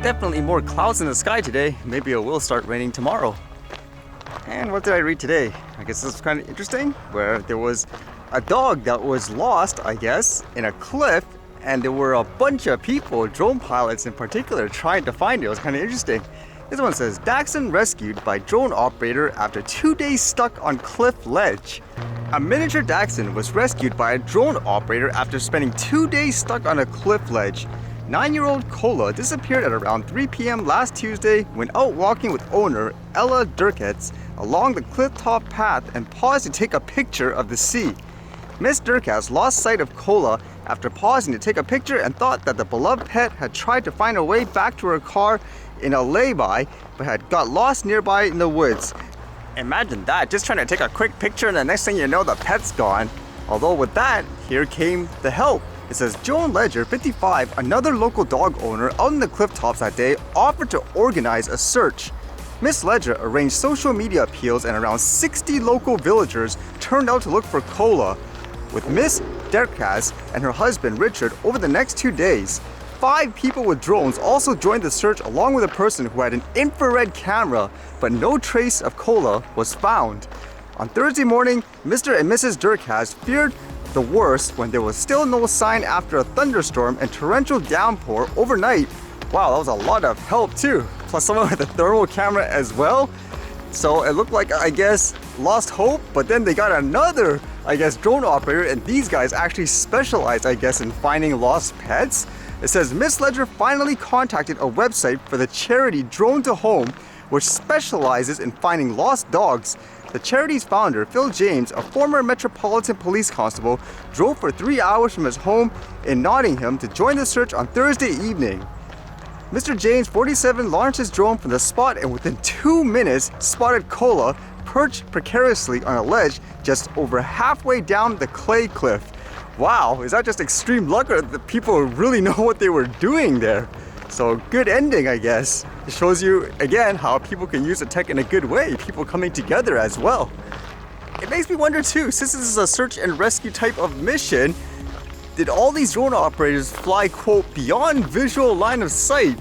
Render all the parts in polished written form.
Definitely more clouds in the sky today. Maybe it will start raining tomorrow. And what did I read today? I guess this was kind of interesting, where there was a dog that was lost, I guess, in a cliff, and there were a bunch of people, drone pilots in particular, trying to find it. It was kind of interesting. This one says, Dachshund rescued by drone operator after 2 days stuck on cliff ledge. A miniature dachshund was rescued by a drone operator after spending 2 days stuck on a cliff ledge. 9-year-old Kola disappeared at around 3 p.m. last Tuesday when out walking with owner Ella Durketz along the cliff-top path and paused to take a picture of the sea. Miss Durketz lost sight of Kola after pausing to take a picture and thought that the beloved pet had tried to find her way back to her car in a lay-by but had got lost nearby in the woods. Imagine that, just trying to take a quick picture and the next thing you know the pet's gone. Although with that, here came the help. It says Joan Ledger, 55, another local dog owner out in the cliff tops that day, offered to organize a search. Miss Ledger arranged social media appeals and around 60 local villagers turned out to look for Kola. With Miss Derkaz and her husband Richard over the next 2 days, 5 people with drones also joined the search along with a person who had an infrared camera, but no trace of Kola was found. On Thursday morning, Mr. and Mrs. Derkaz feared the worst when there was still no sign after a thunderstorm and torrential downpour overnight. Wow, that was a lot of help too. Plus someone with a thermal camera as well. So it looked like, I guess, lost hope, but then they got another, I guess, drone operator, and these guys actually specialize, I guess, in finding lost pets. It says Miss Ledger finally contacted a website for the charity Drone to Home, which specializes in finding lost dogs. The charity's founder, Phil James, a former Metropolitan Police constable, drove for 3 hours from his home in Nottingham to join the search on Thursday evening. Mr. James, 47, launched his drone from the spot and within 2 minutes spotted Kola perched precariously on a ledge just over halfway down the clay cliff. Wow, is that just extreme luck or the people really know what they were doing there? So good ending, I guess. It shows you, again, how people can use the tech in a good way, people coming together as well. It makes me wonder too, since this is a search and rescue type of mission, did all these drone operators fly, quote, beyond visual line of sight?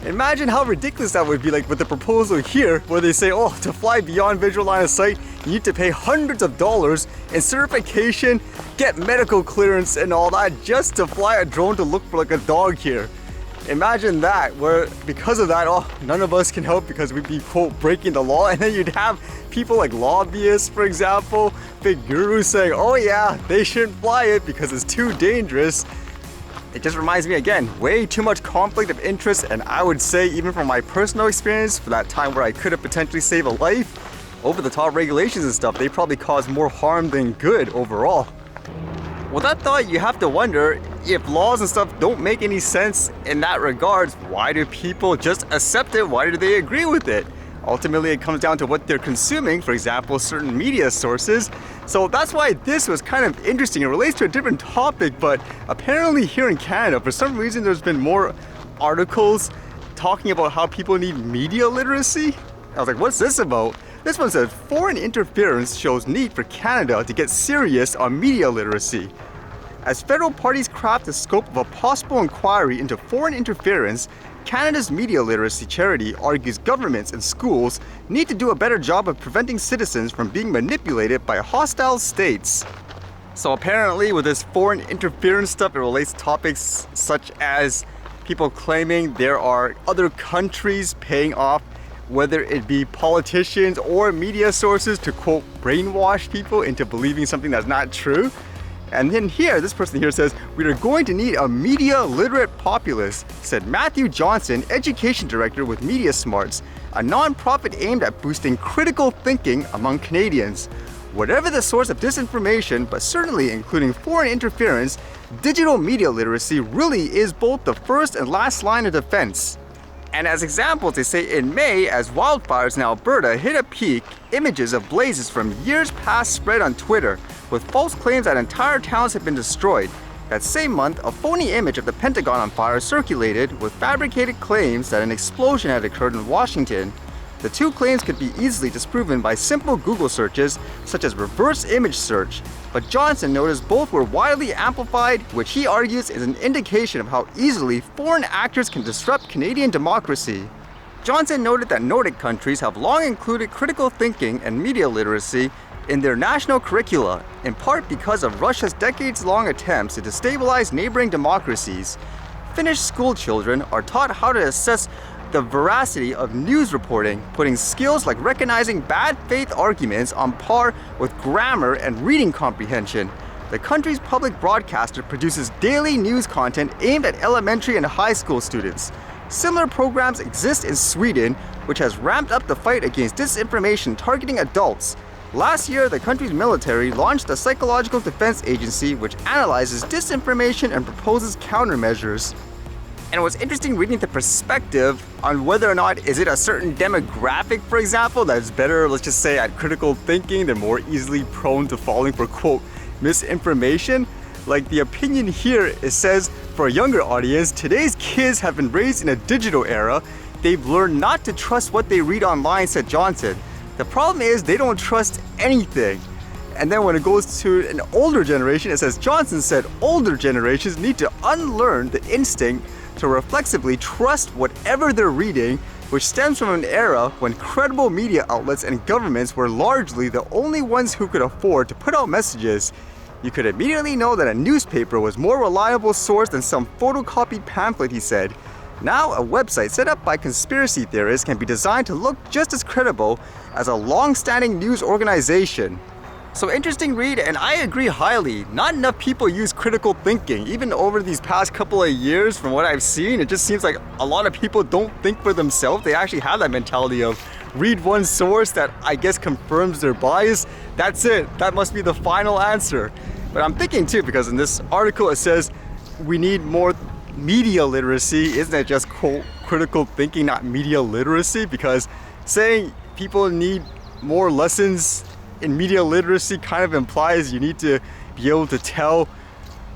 Imagine how ridiculous that would be, like with the proposal here, where they say, oh, to fly beyond visual line of sight, you need to pay hundreds of dollars in certification, get medical clearance and all that just to fly a drone to look for like a dog here. Imagine that, where because of that, oh, none of us can help because we'd be, quote, breaking the law, and then you'd have people like lobbyists, for example, big gurus saying, oh yeah, they shouldn't fly it because it's too dangerous. It just reminds me again, way too much conflict of interest, and I would say even from my personal experience, for that time where I could have potentially saved a life, over the top regulations and stuff, they probably cause more harm than good overall. With that thought, you have to wonder, if laws and stuff don't make any sense in that regards, why do people just accept it? Why do they agree with it? Ultimately, it comes down to what they're consuming, for example, certain media sources. So that's why this was kind of interesting. It relates to a different topic, but apparently here in Canada, for some reason, there's been more articles talking about how people need media literacy. I was like, what's this about? This one says, foreign interference shows need for Canada to get serious on media literacy. As federal parties craft the scope of a possible inquiry into foreign interference, Canada's media literacy charity argues governments and schools need to do a better job of preventing citizens from being manipulated by hostile states. So apparently with this foreign interference stuff, it relates to topics such as people claiming there are other countries paying off, whether it be politicians or media sources, to, quote, brainwash people into believing something that's not true. And then here, this person here says, we are going to need a media literate populace, said Matthew Johnson, education director with Media Smarts, a non-profit aimed at boosting critical thinking among Canadians. Whatever the source of disinformation, but certainly including foreign interference, digital media literacy really is both the first and last line of defense. And as examples, they say in May, as wildfires in Alberta hit a peak, images of blazes from years past spread on Twitter, with false claims that entire towns had been destroyed. That same month, a phony image of the Pentagon on fire circulated with fabricated claims that an explosion had occurred in Washington. The two claims could be easily disproven by simple Google searches, such as reverse image search, but Johnson noticed both were widely amplified, which he argues is an indication of how easily foreign actors can disrupt Canadian democracy. Johnson noted that Nordic countries have long included critical thinking and media literacy in their national curricula, in part because of Russia's decades-long attempts to destabilize neighboring democracies. Finnish school children are taught how to assess the veracity of news reporting, putting skills like recognizing bad faith arguments on par with grammar and reading comprehension. The country's public broadcaster produces daily news content aimed at elementary and high school students. Similar programs exist in Sweden, which has ramped up the fight against disinformation targeting adults. Last year, the country's military launched a psychological defense agency which analyzes disinformation and proposes countermeasures. And it was interesting reading the perspective on whether or not is it a certain demographic, for example, that's better, let's just say, at critical thinking, they're more easily prone to falling for, quote, misinformation. Like the opinion here, it says, for a younger audience, today's kids have been raised in a digital era. They've learned not to trust what they read online, said Johnson. The problem is they don't trust anything. And then when it goes to an older generation, it says Johnson said older generations need to unlearn the instinct to reflexively trust whatever they're reading, which stems from an era when credible media outlets and governments were largely the only ones who could afford to put out messages. You could immediately know that a newspaper was more reliable source than some photocopied pamphlet, he said. Now, a website set up by conspiracy theorists can be designed to look just as credible as a long-standing news organization. So interesting read, and I agree highly. Not enough people use critical thinking. Even over these past couple of years, from what I've seen, it just seems like a lot of people don't think for themselves. They actually have that mentality of read one source that I guess confirms their bias. That's it. That must be the final answer. But I'm thinking too, because in this article it says we need more media literacy. Isn't it just quote critical thinking, not media literacy? Because saying people need more lessons in media literacy kind of implies you need to be able to tell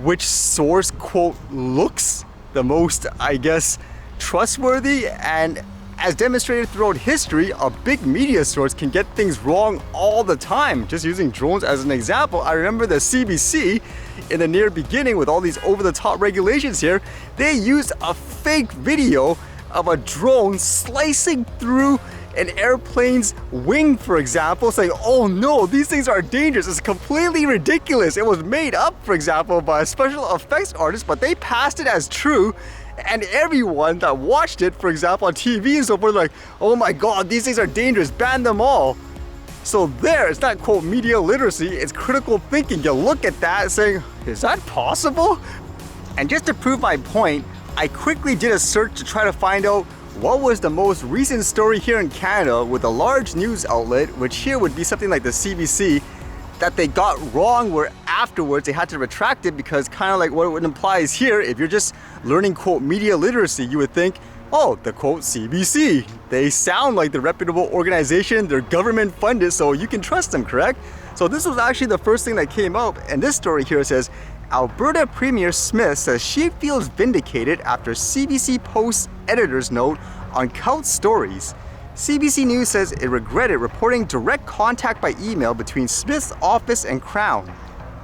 which source, quote, looks the most, I guess, trustworthy. And as demonstrated throughout history, a big media source can get things wrong all the time. Just using drones as an example, I remember the CBC in the near beginning with all these over-the-top regulations here, they used a fake video of a drone slicing through an airplane's wing, for example, saying, oh no, these things are dangerous. It's completely ridiculous. It was made up, for example, by a special effects artist, but they passed it as true. And everyone that watched it, for example, on TV and so forth, like, oh my God, these things are dangerous, ban them all. So there, it's not, quote, media literacy, it's critical thinking. You look at that saying, is that possible? And just to prove my point, I quickly did a search to try to find out what was the most recent story here in Canada with a large news outlet, which here would be something like the CBC, that they got wrong, where afterwards they had to retract it, because kind of like what it implies here, if you're just learning, quote, media literacy, you would think, oh, the, quote, CBC, they sound like the reputable organization, they're government funded, so you can trust them, correct? So this was actually the first thing that came up, and this story here says, Alberta Premier Smith says she feels vindicated after CBC posts editor's note on cult stories. CBC News says it regretted reporting direct contact by email between Smith's office and Crown.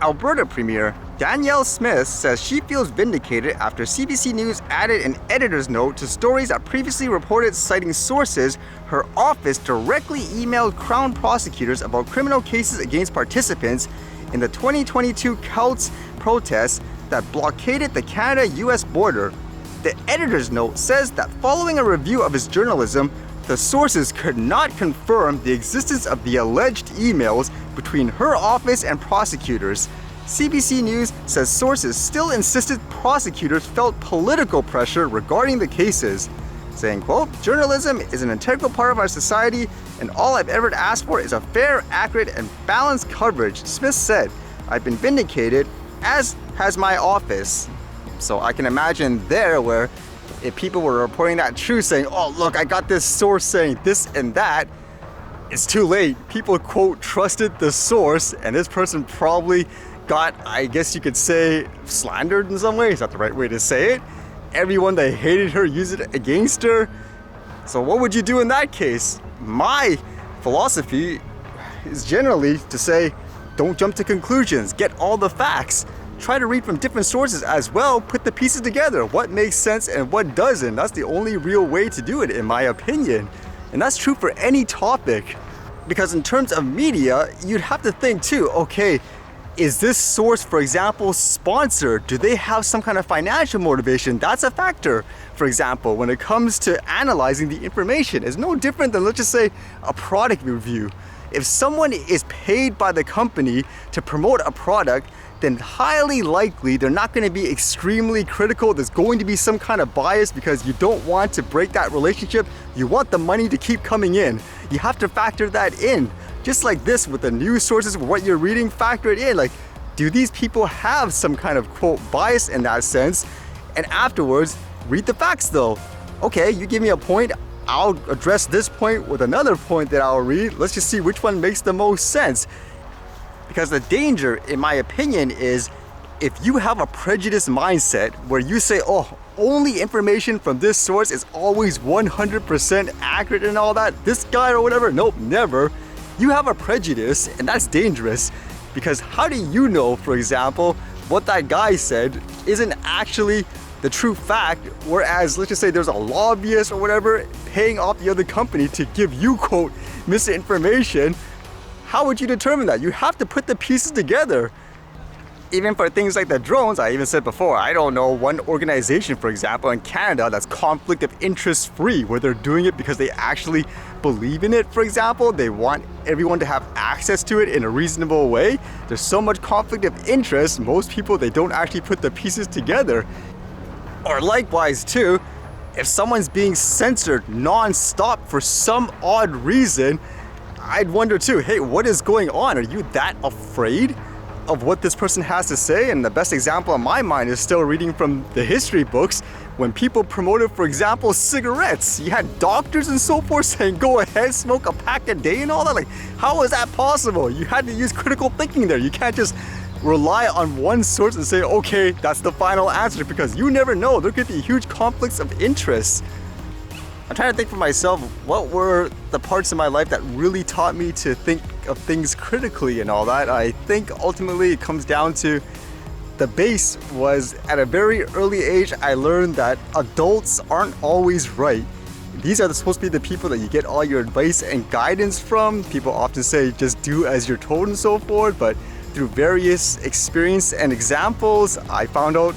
Alberta Premier Danielle Smith says she feels vindicated after CBC News added an editor's note to stories that previously reported citing sources her office directly emailed Crown prosecutors about criminal cases against participants in the 2022 cults protests that blockaded the Canada-US border. The editor's note says that following a review of his journalism, the sources could not confirm the existence of the alleged emails between her office and prosecutors. CBC News says sources still insisted prosecutors felt political pressure regarding the cases, saying, quote, journalism is an integral part of our society, and all I've ever asked for is a fair, accurate, and balanced coverage, Smith said. I've been vindicated, as has my office. So I can imagine there where if people were reporting that truth, saying, oh, look, I got this source saying this and that, it's too late. People, quote, trusted the source, and this person probably got, I guess you could say, slandered in some way. Is that the right way to say it? Everyone that hated her used it against her. So what would you do in that case? my philosophy is generally to say, don't jump to conclusions, get all the facts. Try to read from different sources as well, put the pieces together. What makes sense and what doesn't. That's the only real way to do it, in my opinion. And that's true for any topic. Because in terms of media, you'd have to think too, okay, is this source, for example, sponsored? Do they have some kind of financial motivation? That's a factor. For example, when it comes to analyzing the information, it's no different than, let's just say, a product review. If someone is paid by the company to promote a product, then highly likely they're not going to be extremely critical. There's going to be some kind of bias because you don't want to break that relationship. You want the money to keep coming in. You have to factor that in. Just like this with the news sources, what you're reading, factor it in. Like, do these people have some kind of quote bias in that sense? And afterwards, read the facts though. Okay, you give me a point, I'll address this point with another point that I'll read. Let's just see which one makes the most sense. Because the danger, in my opinion, is if you have a prejudiced mindset where you say, oh, only information from this source is always 100% accurate and all that, this guy or whatever, nope, never. You have a prejudice, and that's dangerous, because how do you know, for example, what that guy said isn't actually the true fact, whereas let's just say there's a lobbyist or whatever paying off the other company to give you, quote, misinformation. How would you determine that? You have to put the pieces together. Even for things like the drones, I even said before, I don't know one organization, for example, in Canada that's conflict of interest free, where they're doing it because they actually believe in it, for example. They want everyone to have access to it in a reasonable way. There's so much conflict of interest, most people, they don't actually put the pieces together. Or likewise too, if someone's being censored non-stop for some odd reason, I'd wonder too, hey, what is going on? Are you that afraid of what this person has to say? And the best example in my mind is still reading from the history books when people promoted, for example, cigarettes. You had doctors and so forth saying, go ahead, smoke a pack a day and all that. Like, how is that possible? You had to use critical thinking there. You can't just rely on one source and say, okay, that's the final answer, because you never know. There could be huge conflicts of interest. I'm trying to think for myself, what were the parts of my life that really taught me to think of things critically and all that. I think ultimately it comes down to the base was at a very early age, I learned that adults aren't always right. These are supposed to be the people that you get all your advice and guidance from. People often say just do as you're told and so forth, but through various experience and examples, I found out,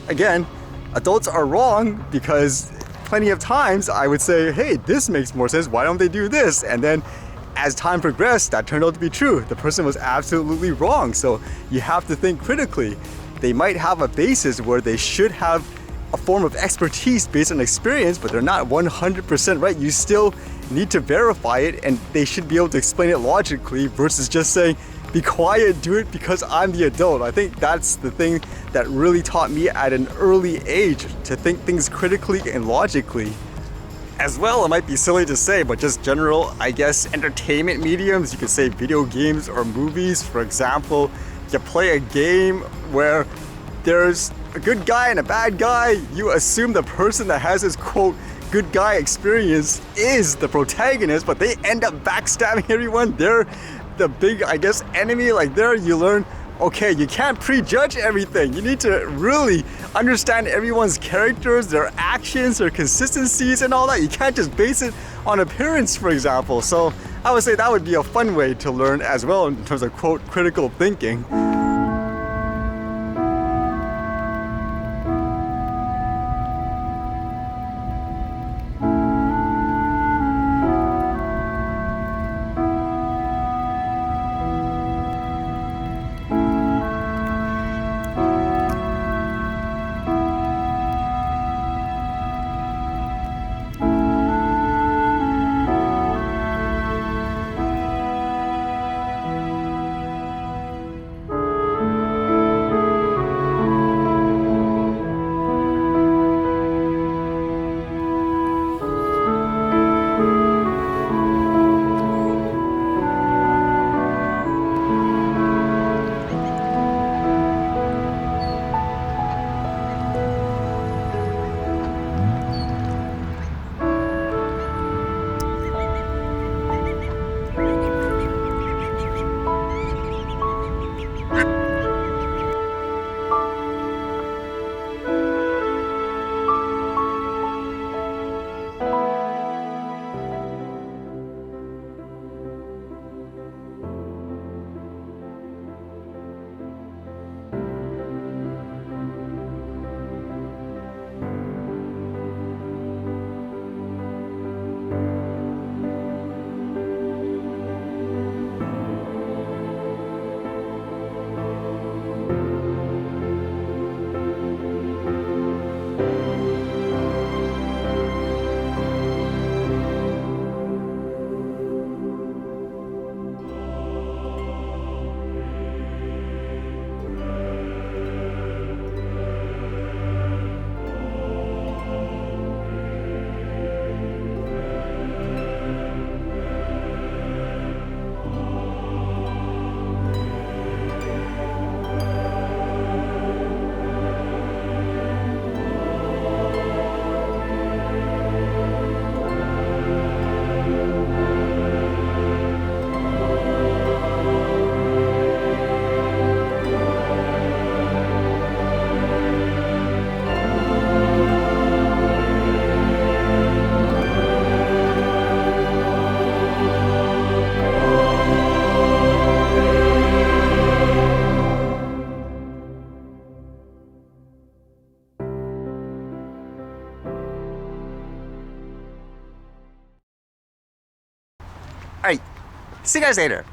again, adults are wrong, because plenty of times I would say, hey, this makes more sense, why don't they do this? And then as time progressed, that turned out to be true. The person was absolutely wrong. So you have to think critically. They might have a basis where they should have a form of expertise based on experience, but they're not 100% right. You still need to verify it, and they should be able to explain it logically versus just saying, be quiet, do it because I'm the adult. I think that's the thing that really taught me at an early age to think things critically and logically. As well, it might be silly to say, but just general, I guess, entertainment mediums, you could say video games or movies. For example, you play a game where there's a good guy and a bad guy, you assume the person that has this, quote, good guy experience is the protagonist, but they end up backstabbing everyone. They're the big, I guess, enemy. Like there you learn, okay, you can't prejudge everything. You need to really understand everyone's characters, their actions, their consistencies and all that. You can't just base it on appearance, for example. So I would say that would be a fun way to learn as well in terms of, quote, critical thinking. All right, see you guys later.